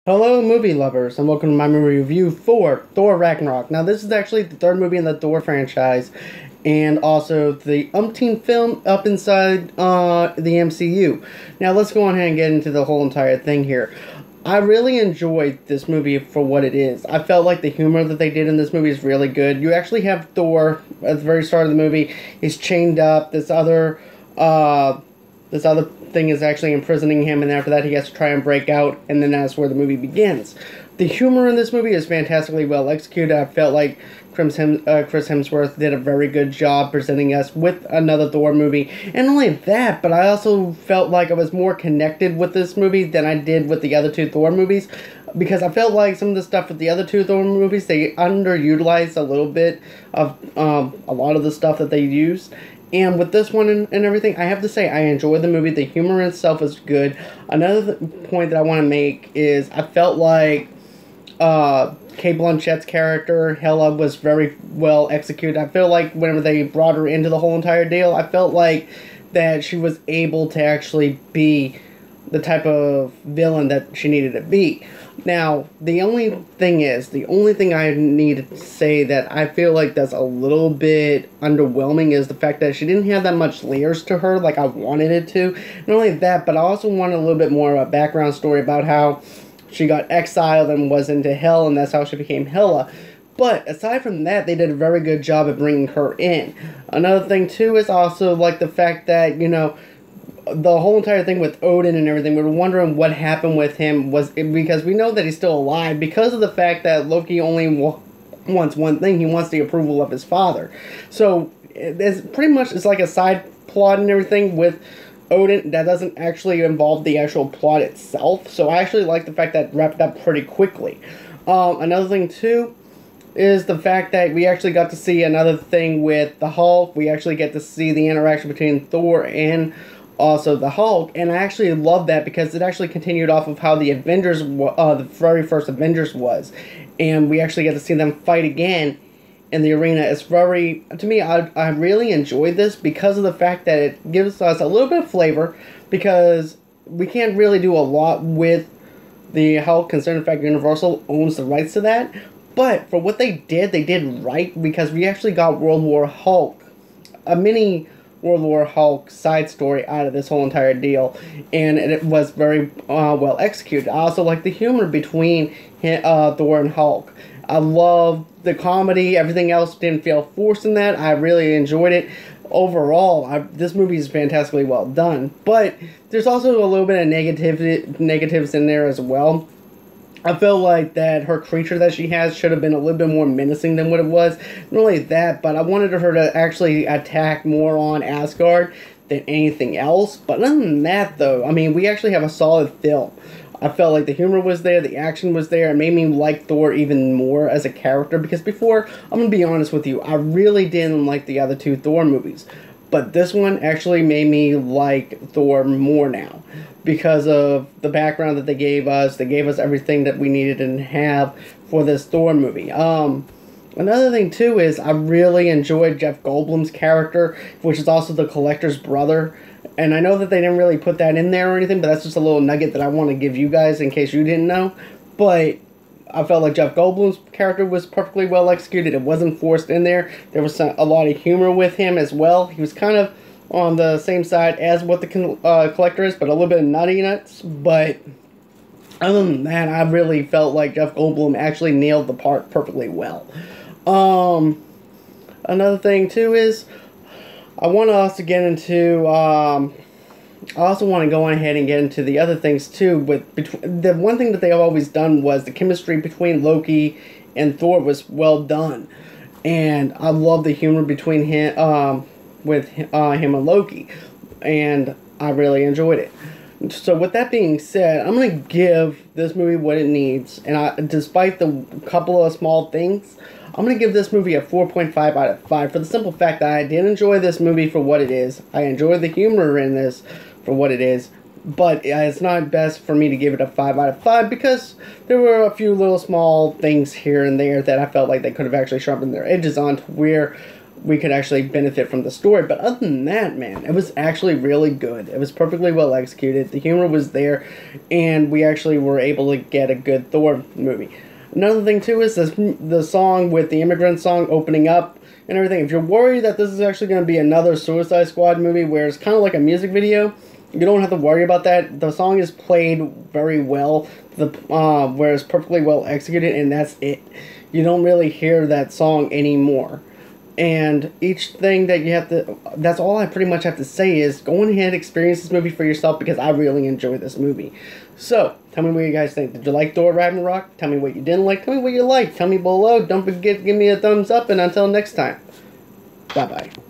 Hello, movie lovers, and welcome to my movie review for Thor Ragnarok. Now, this is actually the third movie in the Thor franchise, and also the umpteenth film up inside the MCU. Now, let's go on ahead and get into the whole entire thing here. I really enjoyed this movie for what it is. I felt like the humor that they did in this movie is really good. You actually have Thor at the very start of the movie. He's chained up. This other thing is actually imprisoning him, and after that he has to try and break out, and then that's where the movie begins. The humor in this movie is fantastically well executed. I felt like Chris Hemsworth did a very good job presenting us with another Thor movie. And not only that, but I also felt like I was more connected with this movie than I did with the other two Thor movies, because I felt like some of the stuff with the other two Thor movies, they underutilized a little bit of a lot of the stuff that they used. And with this one and everything, I have to say I enjoyed the movie. The humor itself is good. Another point that I want to make is I felt like Cate Blanchett's character, Hela, was very well executed. I feel like whenever they brought her into the whole entire deal, I felt like that she was able to actually be the type of villain that she needed to be. Now, the only thing I need to say that I feel like that's a little bit underwhelming is the fact that she didn't have that much layers to her like I wanted it to. Not only that, but I also wanted a little bit more of a background story about how she got exiled and was into hell, and that's how she became Hela. But aside from that, they did a very good job of bringing her in. Another thing, too, is also like the fact that, the whole entire thing with Odin and everything, we were wondering what happened with him, because we know that he's still alive because of the fact that Loki only wants one thing. He wants the approval of his father. So it's pretty much, it's like a side plot and everything with Odin that doesn't actually involve the actual plot itself. So I actually like the fact that it wrapped up pretty quickly. Another thing too is the fact that we actually got to see another thing with the Hulk. We actually get to see the interaction between Thor and also the Hulk, and I actually love that because it actually continued off of how the Avengers, the very first Avengers was, and we actually get to see them fight again in the arena. It's very, to me, I really enjoyed this because of the fact that it gives us a little bit of flavor, because we can't really do a lot with the Hulk considering the fact Universal owns the rights to that, but for what they did right, because we actually got World War Hulk, a mini World War Hulk side story out of this whole entire deal, and it was very well executed. I also like the humor between Thor and Hulk. I love the comedy. Everything else didn't feel forced in that. I really enjoyed it. Overall, this movie is fantastically well done, but there's also a little bit of negatives in there as well. I feel like that her creature that she has should have been a little bit more menacing than what it was. Not only that, but I wanted her to actually attack more on Asgard than anything else. But other than that, though, I mean, we actually have a solid film. I felt like the humor was there, the action was there. It made me like Thor even more as a character, because before, I'm going to be honest with you, I really didn't like the other two Thor movies. But this one actually made me like Thor more now, because of the background that they gave us. They gave us everything that we needed and have for this Thor movie. Another thing, too, is I really enjoyed Jeff Goldblum's character, which is also the Collector's brother. And I know that they didn't really put that in there or anything, but that's just a little nugget that I want to give you guys in case you didn't know. But I felt like Jeff Goldblum's character was perfectly well executed. It wasn't forced in there. There was a lot of humor with him as well. He was kind of on the same side as what the Collector is, but a little bit of nutty nuts. But other than that, I really felt like Jeff Goldblum actually nailed the part perfectly well. Another thing too is I want to also get into I also want to go on ahead and get into the other things too. The one thing that they have always done was the chemistry between Loki and Thor was well done, and I love the humor between him him and Loki, and I really enjoyed it. So with that being said, I'm gonna give this movie what it needs, and despite the couple of small things, I'm going to give this movie a 4.5 out of 5 for the simple fact that I did enjoy this movie for what it is. I enjoyed the humor in this for what it is, but it's not best for me to give it a 5 out of 5 because there were a few little small things here and there that I felt like they could have actually sharpened their edges on, to where we could actually benefit from the story. But other than that, man, it was actually really good. It was perfectly well executed. The humor was there, and we actually were able to get a good Thor movie. Another thing, too, is the song with the immigrant song opening up and everything. If you're worried that this is actually going to be another Suicide Squad movie where it's kind of like a music video, you don't have to worry about that. The song is played very well, where it's perfectly well executed, and that's it. You don't really hear that song anymore. And each thing that you have to, that's all I pretty much have to say is go on ahead, experience this movie for yourself, because I really enjoyed this movie. So, tell me what you guys think. Did you like Thor Ragnarok? Tell me what you didn't like. Tell me what you liked. Tell me below. Don't forget to give me a thumbs up, and until next time, bye-bye.